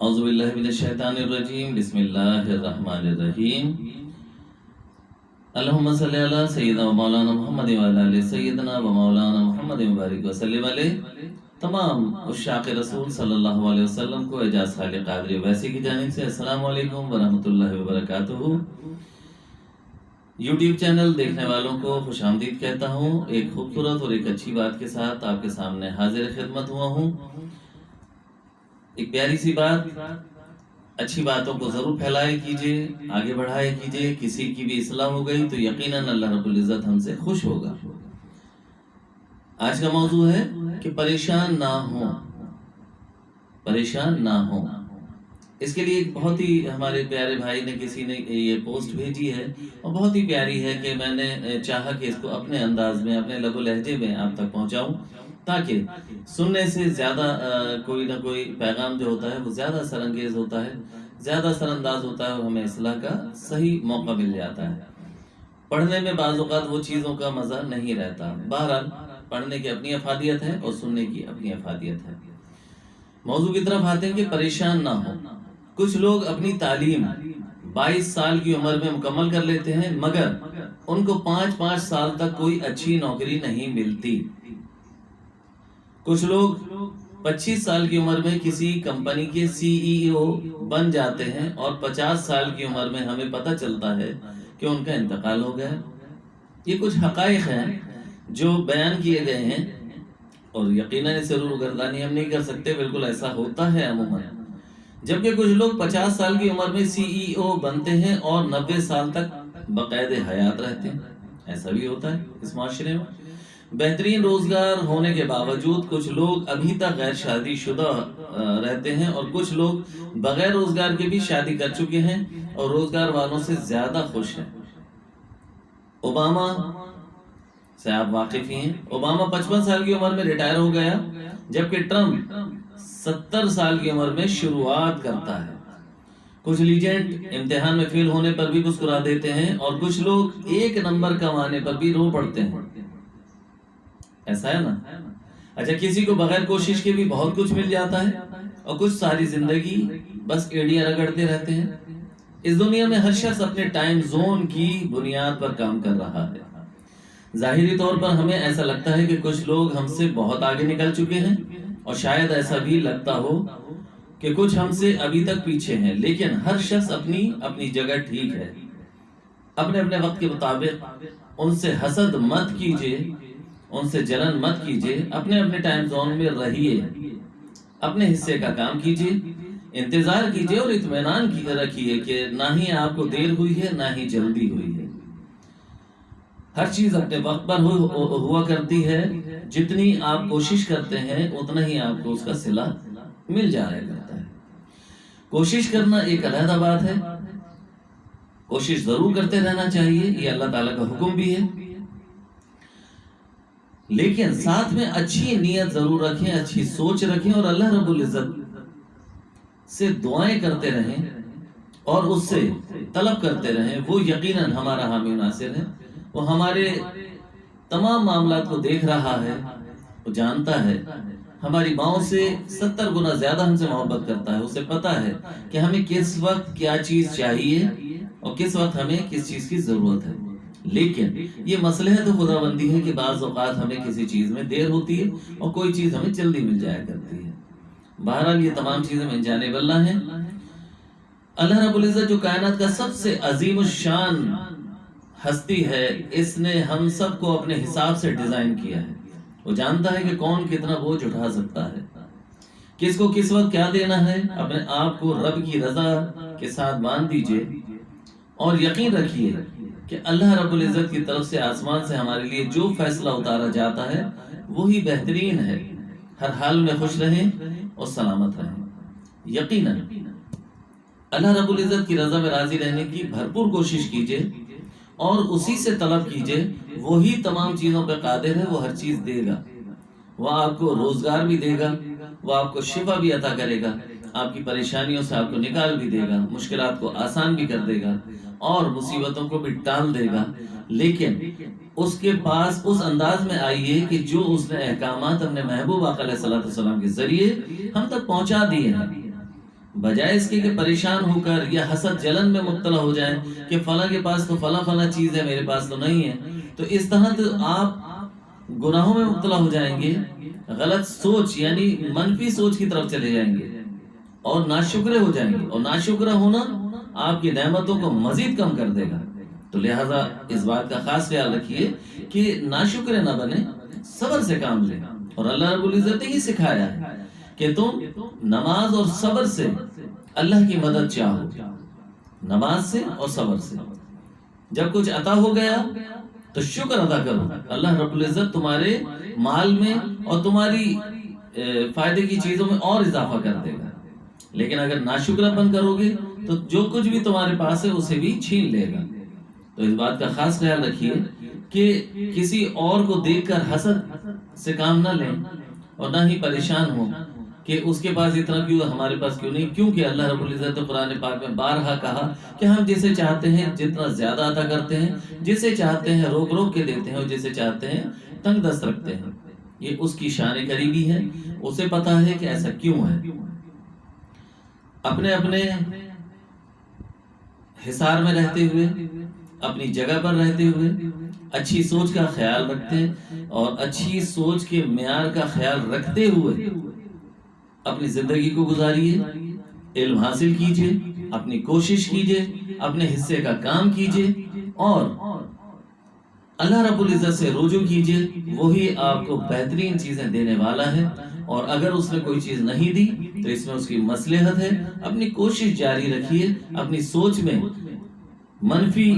اعوذ باللہ من الشیطان الرجیم، بسم اللہ الرحمن الرحیم۔ اللہم صلی علی سیدنا و مولانا محمد وعلی آل سیدنا و مولانا محمد مبارک وسلم علیہ۔ تمام عشاق رسول صلی اللہ علیہ وسلم کو اعجاز خالق قادری ویسی کی جانب سے السلام علیکم ورحمۃ اللہ وبرکاتہ۔ یوٹیوب چینل دیکھنے والوں کو خوش آمدید کہتا ہوں۔ ایک خوبصورت اور ایک اچھی بات کے ساتھ آپ کے سامنے حاضر خدمت ہوا ہوں۔ ایک پیاری سی بات، اچھی باتوں کو ضرور پھیلائے کیجئے، آگے بڑھائے کیجئے۔ کسی کی بھی اصلاح ہو گئی تو یقیناً اللہ رب العزت ہم سے خوش ہوگا۔ آج کا موضوع ہے کہ پریشان نہ ہوں، پریشان نہ ہوں۔ اس کے لیے ایک بہت ہی ہمارے پیارے بھائی نے کسی نے یہ پوسٹ بھیجی ہے اور بہت ہی پیاری ہے کہ میں نے چاہا کہ اس کو اپنے انداز میں، اپنے لب و لہجے میں آپ تک پہنچاؤں، تاکہ سننے سے زیادہ کوئی نہ کوئی پیغام جو ہوتا ہے وہ زیادہ اثر انگیز ہوتا ہے، زیادہ اثر انداز ہوتا ہے اور ہمیں اصلاح کا صحیح موقع مل جاتا ہے۔ پڑھنے میں بعض اوقات وہ چیزوں کا مزہ نہیں رہتا۔ بہرحال پڑھنے کی اپنی افادیت ہے اور سننے کی اپنی افادیت ہے۔ موضوع کی طرف آتے ہیں کہ پریشان نہ ہو۔ کچھ لوگ اپنی تعلیم 22 سال کی عمر میں مکمل کر لیتے ہیں، مگر ان کو 5 سال تک کوئی اچھی نوکری نہیں ملتی۔ کچھ لوگ 25 سال کی عمر میں کسی کمپنی کے CEO بن جاتے ہیں اور 50 سال کی عمر میں ہمیں پتہ چلتا ہے کہ ان کا انتقال ہو گیا۔ یہ کچھ حقائق ہیں جو بیان کیے گئے ہیں اور یقیناً اسے روگردانی ہم نہیں کر سکتے، بالکل ایسا ہوتا ہے عموماً۔ جبکہ کچھ لوگ 50 سال کی عمر میں CEO بنتے ہیں اور 90 سال تک بقید حیات رہتے ہیں۔ ایسا بھی ہوتا ہے اس معاشرے میں۔ بہترین روزگار ہونے کے باوجود کچھ لوگ ابھی تک غیر شادی شدہ رہتے ہیں اور کچھ لوگ بغیر روزگار کے بھی شادی کر چکے ہیں اور روزگار والوں سے زیادہ خوش ہیں۔ اوباما سے آپ واقف ہی ہیں۔ اوباما 55 سال کی عمر میں ریٹائر ہو گیا، جبکہ ٹرمپ 70 سال کی عمر میں شروعات کرتا ہے۔ کچھ لیجنڈ امتحان میں فیل ہونے پر بھی مسکرا دیتے ہیں اور کچھ لوگ 1 نمبر کمانے پر بھی رو پڑتے ہیں۔ ایسا ہے نا؟ اچھا، کسی کو بغیر کوشش کے بھی بہت کچھ مل جاتا ہے اور کچھ ساری زندگی بس ایڑیاں رگڑتے رہتے ہیں۔ اس دنیا میں ہر شخص اپنے ٹائم زون کی بنیاد پر کام کر رہا ہے۔ ظاہری طور پر ہمیں ایسا لگتا ہے کہ کچھ لوگ ہم سے بہت آگے نکل چکے ہیں اور شاید ایسا بھی لگتا ہو کہ کچھ ہم سے ابھی تک پیچھے ہیں، لیکن ہر شخص اپنی اپنی جگہ ٹھیک ہے۔ اپنے اپنے وقت کے مطابق ان سے حسد مت کیجیے، ان سے جلن مت کیجیے، اپنے اپنے ٹائم زون میں رہیے، اپنے حصے کا کام کیجیے، انتظار کیجیے اور اطمینان رکھیے کہ نہ ہی آپ کو دیر ہوئی ہے نہ ہی جلدی ہوئی ہے۔ ہر چیز اپنے وقت پر ہوا کرتی ہے۔ جتنی آپ کوشش کرتے ہیں اتنا ہی آپ کو اس کا صلہ مل جایا کرتا ہے۔ کوشش کرنا ایک علیحدہ بات ہے، کوشش ضرور کرتے رہنا چاہیے، یہ اللہ تعالیٰ کا حکم بھی ہے، لیکن ساتھ میں اچھی نیت ضرور رکھیں، اچھی سوچ رکھیں اور اللہ رب العزت سے دعائیں کرتے رہیں اور اس سے طلب کرتے رہیں۔ وہ یقیناً ہمارا حامی و ناصر ہے، وہ ہمارے تمام معاملات کو دیکھ رہا ہے، وہ جانتا ہے، ہماری ماؤں سے 70 گنا زیادہ ہم سے محبت کرتا ہے۔ اسے پتا ہے کہ ہمیں کس وقت کیا چیز چاہیے اور کس وقت ہمیں کس چیز کی ضرورت ہے، لیکن یہ مصلحت خداوندی ہے کہ بعض اوقات ہمیں کسی چیز میں دیر ہوتی ہے اور کوئی چیز ہمیں جلدی مل جایا کرتی ہے۔ بہرحال یہ تمام چیزیں من جانب اللہ ہیں۔ اللہ رب العزت جو کائنات کا سب سے عظیم الشان ہستی ہے، اس نے ہم سب کو اپنے حساب سے ڈیزائن کیا ہے۔ وہ جانتا ہے کہ کون کتنا بوجھ اٹھا سکتا ہے، کس کو کس وقت کیا دینا ہے۔ اپنے آپ کو رب کی رضا کے ساتھ باندھ دیجئے اور یقین رکھیے کہ اللہ رب العزت کی طرف سے آسمان سے ہمارے لیے جو فیصلہ اتارا جاتا ہے وہی بہترین ہے۔ ہر حال میں خوش رہیں اور سلامت رہیں۔ یقیناً اللہ رب العزت کی رضا میں راضی رہنے کی بھرپور کوشش کیجئے اور اسی سے طلب کیجئے۔ وہی تمام چیزوں پہ قادر ہے، وہ ہر چیز دے گا۔ وہ آپ کو روزگار بھی دے گا، وہ آپ کو شفا بھی عطا کرے گا، آپ کی پریشانیوں سے آپ کو نکال بھی دے گا، مشکلات کو آسان بھی کر دے گا اور مصیبتوں کو بھی ٹال دے گا۔ لیکن اس کے پاس اس انداز میں آئیے کہ جو اس نے احکامات اپنے محبوب آقا علیہ الصلوۃ والسلام کے ذریعے ہم تک پہنچا دیے ہیں۔ بجائے اس کے کہ پریشان ہو کر یا حسد جلن میں مبتلا ہو جائیں کہ فلاں کے پاس تو فلاں چیز ہے، میرے پاس تو نہیں ہے، تو اس طرح تو آپ گناہوں میں مبتلا ہو جائیں گے، غلط سوچ یعنی منفی سوچ کی طرف چلے جائیں گے اور ناشکرے ہو جائیں گے، اور ناشکرہ ہونا آپ کی نعمتوں کو مزید کم کر دے گا۔ تو لہٰذا اس بات کا خاص خیال رکھیے کہ ناشکرے نہ بنے، صبر سے کام لیں، اور اللہ رب العزت نے ہی سکھایا ہے کہ تم نماز اور صبر سے اللہ کی مدد چاہو، نماز سے اور صبر سے۔ جب کچھ عطا ہو گیا تو شکر ادا کرو، اللہ رب العزت تمہارے مال میں اور تمہاری فائدے کی چیزوں میں اور اضافہ کر دے گا۔ لیکن اگر ناشکرہ پن کرو گے تو جو کچھ بھی تمہارے پاس ہے اسے بھی چھین لے گا۔ تو اس بات کا خاص خیال رکھیے کہ کسی اور کو دیکھ کر حسد سے کام نہ لیں اور نہ ہی پریشان ہوں کہ اس کے پاس اتنا کیوں، ہمارے پاس کیوں نہیں، کیونکہ اللہ رب العزت نے قرآن پاک میں بارہا کہا کہ ہم جسے چاہتے ہیں جتنا زیادہ عطا کرتے ہیں، جسے چاہتے ہیں روک روک کے دیتے ہیں، اور جسے چاہتے ہیں تنگ دست رکھتے ہیں۔ یہ اس کی شان قریبی ہے، اسے پتا ہے کہ ایسا کیوں ہے۔ اپنے اپنے حصار میں رہتے ہوئے، اپنی جگہ پر رہتے ہوئے اچھی سوچ کا خیال رکھتے اور اچھی سوچ کے معیار کا خیال رکھتے ہوئے اپنی زندگی کو گزاریے، علم حاصل کیجئے، اپنی کوشش کیجئے، اپنے حصے کا کام کیجئے، اور اللہ رب العزت سے رجوع کیجئے، وہی آپ کو بہترین چیزیں دینے والا ہے۔ اور اگر اس نے کوئی چیز نہیں دی تو اس میں اس کی مصلحت ہے، اپنی کوشش جاری رکھیے، اپنی سوچ میں منفی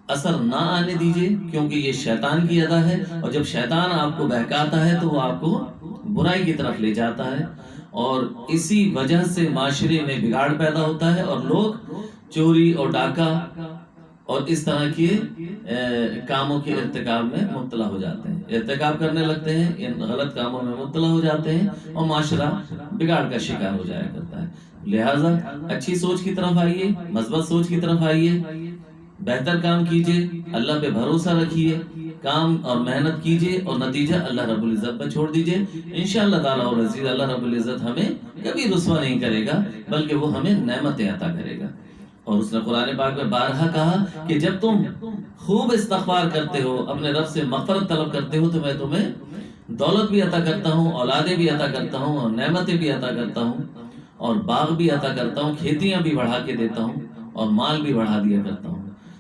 اثر نہ آنے دیجئے، کیونکہ یہ شیطان کی ادا ہے، اور جب شیطان آپ کو بہکاتا ہے تو وہ آپ کو برائی کی طرف لے جاتا ہے، اور اسی وجہ سے معاشرے میں بگاڑ پیدا ہوتا ہے، اور لوگ چوری اور ڈاکہ اور اس طرح کے کاموں کے ارتکاب میں مبتلا ہو جاتے ہیں، ارتکاب کرنے لگتے ہیں، ان غلط کاموں میں مبتلا ہو جاتے ہیں، اور معاشرہ بگاڑ کا شکار ہو جایا کرتا ہے۔ لہٰذا اچھی سوچ کی طرف آئیے، مثبت سوچ کی طرف آئیے، بہتر کام کیجئے، اللہ پہ بھروسہ رکھیے، کام اور محنت کیجئے، اور نتیجہ اللہ رب العزت پہ چھوڑ دیجئے۔ انشاءاللہ تعالیٰ اور عزیز اللہ رب العزت ہمیں کبھی رسوا نہیں کرے گا، بلکہ وہ ہمیں نعمتیں عطا کرے گا۔ اور اس نے قرآن پاک میں بارہا کہا کہ جب تم خوب استغفار کرتے ہو، اپنے رب سے مغفرت طلب کرتے ہو، تو میں تمہیں دولت بھی عطا کرتا ہوں، اولادیں بھی عطا کرتا ہوں، اور نعمتیں بھی عطا کرتا ہوں، اور باغ بھی عطا کرتا ہوں، کھیتیاں بھی بڑھا کے دیتا ہوں، اور مال بھی بڑھا دیا کرتا ہوں۔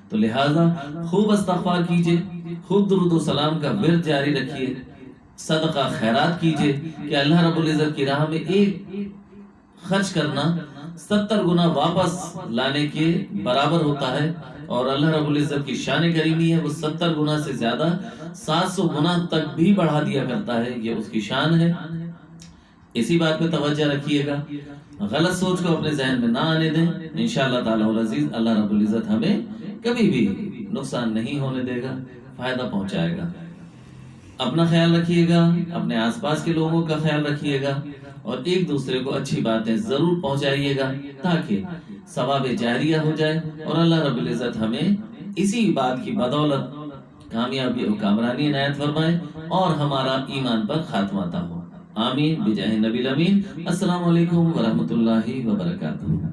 تو لہٰذا خوب استغفار کیجئے، خوب درود و سلام کا ورد جاری رکھیے، صدقہ خیرات کیجئے کہ اللہ رب العزت کی راہ میں ایک خرچ کرنا 70 گنا واپس لانے کے برابر ہوتا ہے، اور اللہ رب العزت کی شان کریمی ہے، وہ 70 گنا سے زیادہ 700 گنا تک بھی بڑھا دیا کرتا ہے، یہ اس کی شان ہے۔ اسی بات پہ توجہ رکھیے گا، غلط سوچ کو اپنے ذہن میں نہ آنے دیں، انشاءاللہ تعالیٰ العزیز اللہ رب العزت ہمیں کبھی بھی نقصان نہیں ہونے دے گا، فائدہ پہنچائے گا۔ اپنا خیال رکھیے گا، اپنے آس پاس کے لوگوں کا خیال رکھیے گا، اور ایک دوسرے کو اچھی باتیں ضرور پہنچائیے گا تاکہ ثواب جاریہ ہو جائے، اور اللہ رب العزت ہمیں اسی بات کی بدولت کامیابی اور کامرانی عنایت فرمائے، اور ہمارا ایمان پر خاتمہ عطا ہو۔ آمین بجاہ نبی الامین۔ السلام علیکم ورحمۃ اللہ وبرکاتہ۔